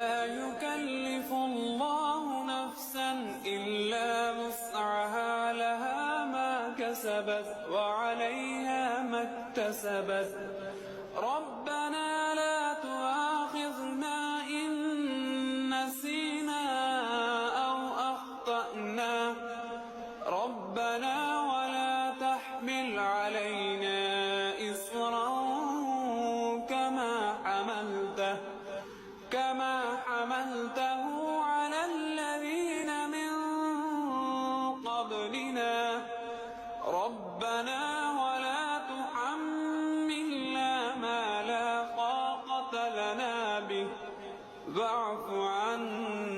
لا يكلف الله نفسا إلا وسعها، لها ما كسبت وعليها ما اكتسبت. ربنا لا تؤاخذنا إن نسينا أو أخطأنا، ربنا ولا تحمل علينا إصرا كما حملته على الذين من قبلنا، ربنا ولا تحملنا ما لا طاقة لنا به، واعف عنا